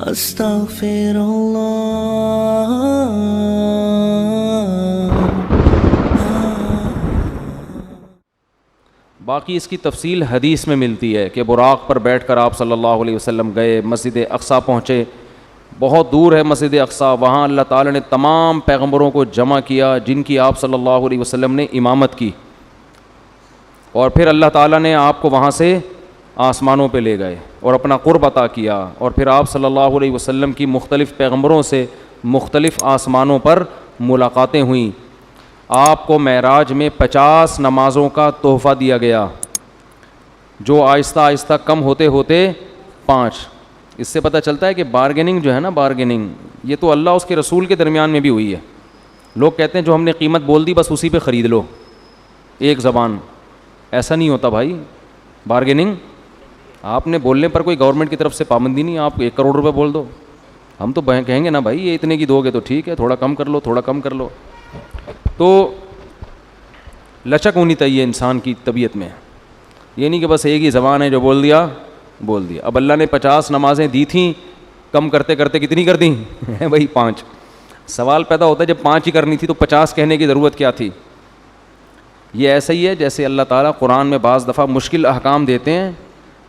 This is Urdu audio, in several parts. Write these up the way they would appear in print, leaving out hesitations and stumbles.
استغفر اللہ. باقی اس کی تفصیل حدیث میں ملتی ہے کہ براق پر بیٹھ کر آپ صلی اللہ علیہ وسلم گئے, مسجد اقصیٰ پہنچے. بہت دور ہے مسجد اقصیٰ, وہاں اللہ تعالیٰ نے تمام پیغمبروں کو جمع کیا جن کی آپ صلی اللہ علیہ وسلم نے امامت کی, اور پھر اللہ تعالیٰ نے آپ کو وہاں سے آسمانوں پہ لے گئے اور اپنا قرب عطا کیا, اور پھر آپ صلی اللہ علیہ وسلم کی مختلف پیغمبروں سے مختلف آسمانوں پر ملاقاتیں ہوئیں. آپ کو معراج میں 50 نمازوں کا تحفہ دیا گیا, جو آہستہ آہستہ کم ہوتے ہوتے 5. اس سے پتہ چلتا ہے کہ بارگیننگ جو ہے نا, بارگیننگ یہ تو اللہ اس کے رسول کے درمیان میں بھی ہوئی ہے. لوگ کہتے ہیں جو ہم نے قیمت بول دی بس اسی پہ خرید لو, ایک زبان. ایسا نہیں ہوتا بھائی. بارگیننگ آپ نے بولنے پر کوئی گورنمنٹ کی طرف سے پابندی نہیں, آپ 1 کروڑ روپے بول دو, ہم تو کہیں گے نا بھائی یہ اتنے کی دو گے تو ٹھیک ہے, تھوڑا کم کر لو, تھوڑا کم کر لو. تو لچک ہونی چاہیے انسان کی طبیعت میں, یہ نہیں کہ بس ایک ہی زبان ہے جو بول دیا بول دیا. اب اللہ نے 50 نمازیں دی تھیں, کم کرتے کرتے کتنی کر دیں بھائی 5. سوال پیدا ہوتا ہے جب 5 ہی کرنی تھی تو 50 کہنے کی ضرورت کیا تھی. یہ ایسا ہی ہے جیسے اللہ تعالیٰ قرآن میں بعض دفعہ مشکل احکام دیتے ہیں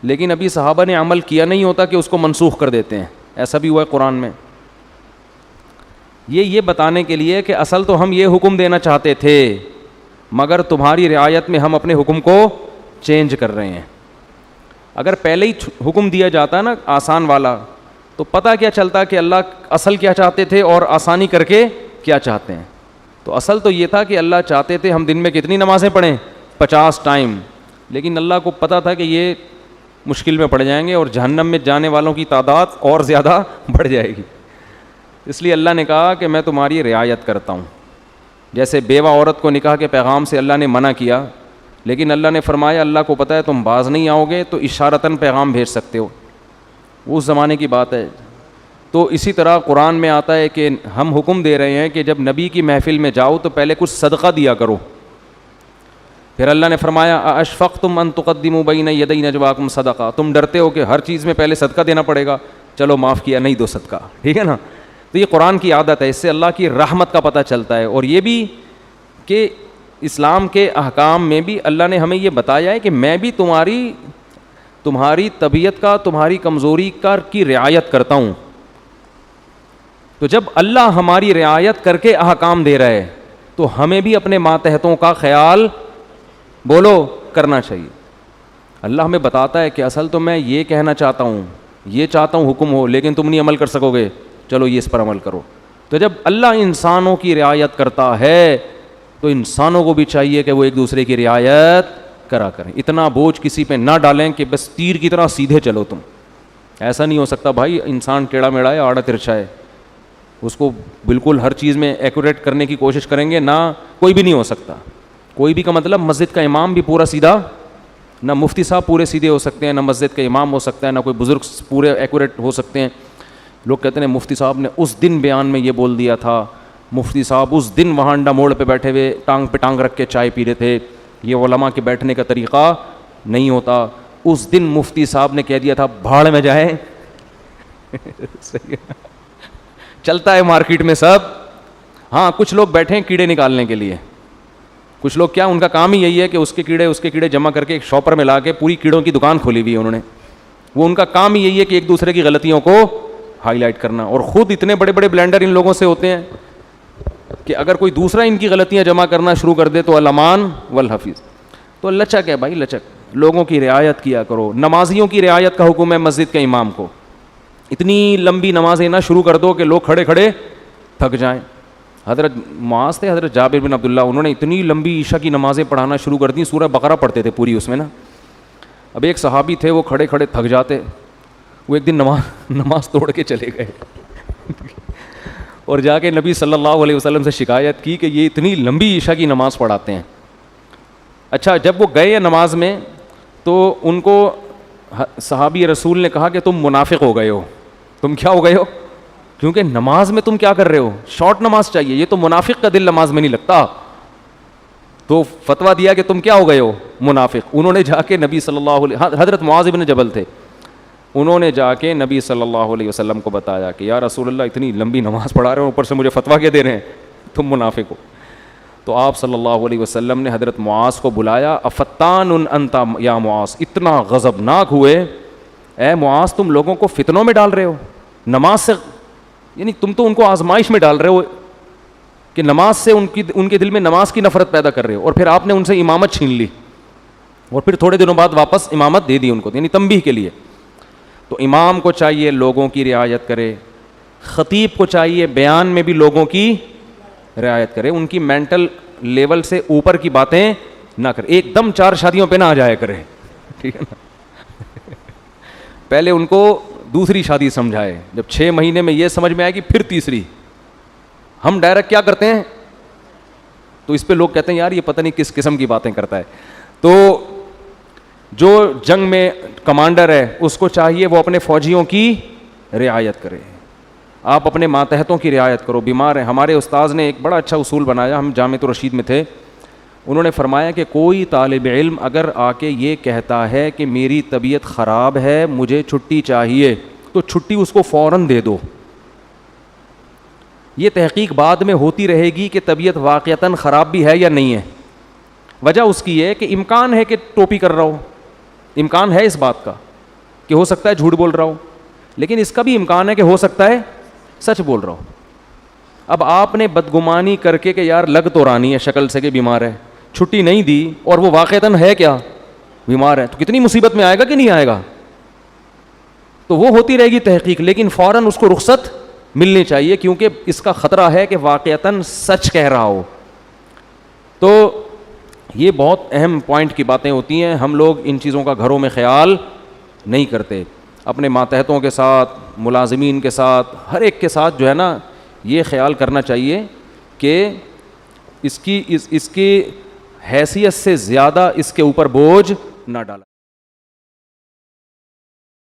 لیکن ابھی صحابہ نے عمل کیا نہیں ہوتا کہ اس کو منسوخ کر دیتے ہیں. ایسا بھی ہوا ہے قرآن میں. یہ بتانے کے لیے کہ اصل تو ہم یہ حکم دینا چاہتے تھے مگر تمہاری رعایت میں ہم اپنے حکم کو چینج کر رہے ہیں. اگر پہلے ہی حکم دیا جاتا ہے نا آسان والا تو پتہ کیا چلتا کہ اللہ اصل کیا چاہتے تھے اور آسانی کر کے کیا چاہتے ہیں. تو اصل تو یہ تھا کہ اللہ چاہتے تھے ہم دن میں کتنی نمازیں پڑھیں, 50 ٹائم, لیکن اللہ کو پتہ تھا کہ یہ مشکل میں پڑ جائیں گے اور جہنم میں جانے والوں کی تعداد اور زیادہ بڑھ جائے گی. اس لیے اللہ نے کہا کہ میں تمہاری رعایت کرتا ہوں. جیسے بیوہ عورت کو نکاح کے پیغام سے اللہ نے منع کیا لیکن اللہ نے فرمایا اللہ کو پتہ ہے تم باز نہیں آؤ گے تو اشارتاً پیغام بھیج سکتے ہو. وہ اس زمانے کی بات ہے. تو اسی طرح قرآن میں آتا ہے کہ ہم حکم دے رہے ہیں کہ جب نبی کی محفل میں جاؤ تو پہلے کچھ صدقہ دیا کرو. پھر اللہ نے فرمایا اشفقتم ان تقدموا بین یدی نجواکم صدقہ, تم ڈرتے ہو کہ ہر چیز میں پہلے صدقہ دینا پڑے گا, چلو معاف کیا, نہیں دو صدقہ, ٹھیک ہے نا. تو یہ قرآن کی عادت ہے, اس سے اللہ کی رحمت کا پتہ چلتا ہے. اور یہ بھی کہ اسلام کے احکام میں بھی اللہ نے ہمیں یہ بتایا ہے کہ میں بھی تمہاری طبیعت کا, تمہاری کمزوری کا کی رعایت کرتا ہوں. تو جب اللہ ہماری رعایت کر کے احکام دے رہا ہے تو ہمیں بھی اپنے ماتحتوں کا خیال بولو کرنا چاہیے. اللہ ہمیں بتاتا ہے کہ اصل تو میں یہ کہنا چاہتا ہوں, یہ چاہتا ہوں حکم ہو, لیکن تم نہیں عمل کر سکو گے, چلو یہ اس پر عمل کرو. تو جب اللہ انسانوں کی رعایت کرتا ہے تو انسانوں کو بھی چاہیے کہ وہ ایک دوسرے کی رعایت کرا کریں. اتنا بوجھ کسی پہ نہ ڈالیں کہ بس تیر کی طرح سیدھے چلو تم. ایسا نہیں ہو سکتا بھائی. انسان ٹیڑھا میڑھا ہے, آڑا ترچھا ہے, اس کو بالکل ہر چیز میں ایکوریٹ کرنے کی کوشش کریں گے نہ, کوئی بھی نہیں ہو سکتا. کوئی بھی کا مطلب مسجد کا امام بھی پورا سیدھا, نہ مفتی صاحب پورے سیدھے ہو سکتے ہیں, نہ مسجد کا امام ہو سکتا ہے, نہ کوئی بزرگ پورے ایکوریٹ ہو سکتے ہیں. لوگ کہتے ہیں مفتی صاحب نے اس دن بیان میں یہ بول دیا تھا, مفتی صاحب اس دن وہاں انڈا موڑ پہ بیٹھے ہوئے ٹانگ پہ ٹانگ رکھ کے چائے پی رہے تھے. یہ علماء کے بیٹھنے کا طریقہ نہیں ہوتا. اس دن مفتی صاحب نے کہہ دیا تھا بھاڑ میں جائیں. چلتا ہے مارکیٹ میں سب. ہاں کچھ لوگ بیٹھے ہیں کیڑے نکالنے کے لیے. کچھ لوگ کیا, ان کا کام ہی یہی ہے کہ اس کے کیڑے جمع کر کے ایک شاپر میں لا کے پوری کیڑوں کی دکان کھولی ہوئی ہے انہوں نے. وہ ان کا کام ہی یہی ہے کہ ایک دوسرے کی غلطیوں کو ہائی لائٹ کرنا. اور خود اتنے بڑے بڑے بلینڈر ان لوگوں سے ہوتے ہیں کہ اگر کوئی دوسرا ان کی غلطیاں جمع کرنا شروع کر دے تو الامان والحفیظ. تو لچک ہے بھائی, لچک. لوگوں کی رعایت کیا کرو. نمازیوں کی رعایت کا حکم ہے مسجد کے امام کو. اتنی لمبی نمازیں نہ شروع کر دو کہ لوگ کھڑے کھڑے تھک جائیں. حضرت معاذ تھے, حضرت جابر بن عبداللہ, انہوں نے اتنی لمبی عشاء کی نمازیں پڑھانا شروع کر دیں, سورہ بقرہ پڑھتے تھے پوری اس میں نا. اب ایک صحابی تھے, وہ کھڑے کھڑے تھک جاتے, وہ ایک دن نماز توڑ کے چلے گئے اور جا کے نبی صلی اللہ علیہ وسلم سے شکایت کی کہ یہ اتنی لمبی عشاء کی نماز پڑھاتے ہیں. اچھا جب وہ گئے نماز میں تو ان کو صحابی رسول نے کہا کہ تم منافق ہو گئے ہو. تم کیا ہو گئے ہو؟ کیونکہ نماز میں تم کیا کر رہے ہو, شارٹ نماز چاہیے, یہ تو منافق کا دل نماز میں نہیں لگتا. تو فتویٰ دیا کہ تم کیا ہو گئے ہو, منافق. انہوں نے جا کے نبی صلی اللہ علیہ, حضرت معاذ بن جبل تھے, انہوں نے جا کے نبی صلی اللہ علیہ وسلم کو بتایا کہ یا رسول اللہ اتنی لمبی نماز پڑھا رہے ہیں اوپر سے مجھے فتویٰ کے دے رہے ہیں, تم منافق ہو. تو آپ صلی اللہ علیہ وسلم نے حضرت معاذ کو بلایا, افتان انت یا معاذ, اتنا غضبناک ہوئے, اے معاذ تم لوگوں کو فتنوں میں ڈال رہے ہو نماز سے, یعنی تم تو ان کو آزمائش میں ڈال رہے ہو کہ نماز سے ان کے دل میں نماز کی نفرت پیدا کر رہے ہو, اور پھر آپ نے ان سے امامت چھین لی اور پھر تھوڑے دنوں بعد واپس امامت دے دی ان کو, یعنی تنبیہ کے لیے. تو امام کو چاہیے لوگوں کی رعایت کرے, خطیب کو چاہیے بیان میں بھی لوگوں کی رعایت کرے, ان کی مینٹل لیول سے اوپر کی باتیں نہ کرے, ایک دم 4 شادیوں پہ نہ آ جایا کرے, ٹھیک ہے نا. پہلے ان کو دوسری شادی سمجھائے, جب 6 مہینے میں یہ سمجھ میں آئے گی پھر تیسری. ہم ڈائریکٹ کیا کرتے ہیں, تو اس پہ لوگ کہتے ہیں یار یہ پتہ نہیں کس قسم کی باتیں کرتا ہے. تو جو جنگ میں کمانڈر ہے اس کو چاہیے وہ اپنے فوجیوں کی رعایت کرے, آپ اپنے ماتحتوں کی رعایت کرو. بیمار ہیں, ہمارے استاذ نے ایک بڑا اچھا اصول بنایا, ہم جامعۃ الرشید میں تھے, انہوں نے فرمایا کہ کوئی طالب علم اگر آ کے یہ کہتا ہے کہ میری طبیعت خراب ہے مجھے چھٹی چاہیے, تو چھٹی اس کو فوراً دے دو. یہ تحقیق بعد میں ہوتی رہے گی کہ طبیعت واقعتاً خراب بھی ہے یا نہیں ہے. وجہ اس کی ہے کہ امکان ہے کہ ٹوپی کر رہا ہو, امکان ہے اس بات کا کہ ہو سکتا ہے جھوٹ بول رہا ہو, لیکن اس کا بھی امکان ہے کہ ہو سکتا ہے سچ بول رہا ہو. اب آپ نے بدگمانی کر کے کہ یار لگ تو رانی ہے شکل سے کہ بیمار ہے, چھٹی نہیں دی اور وہ واقعتاً ہے کیا بیمار ہے, تو کتنی مصیبت میں آئے گا کہ نہیں آئے گا. تو وہ ہوتی رہے گی تحقیق, لیکن فوراً اس کو رخصت ملنی چاہیے کیونکہ اس کا خطرہ ہے کہ واقعتاً سچ کہہ رہا ہو. تو یہ بہت اہم پوائنٹ کی باتیں ہوتی ہیں, ہم لوگ ان چیزوں کا گھروں میں خیال نہیں کرتے. اپنے ماتحتوں کے ساتھ, ملازمین کے ساتھ, ہر ایک کے ساتھ جو ہے نا یہ خیال کرنا چاہیے کہ اس کی حیثیت سے زیادہ اس کے اوپر بوجھ نہ ڈالا.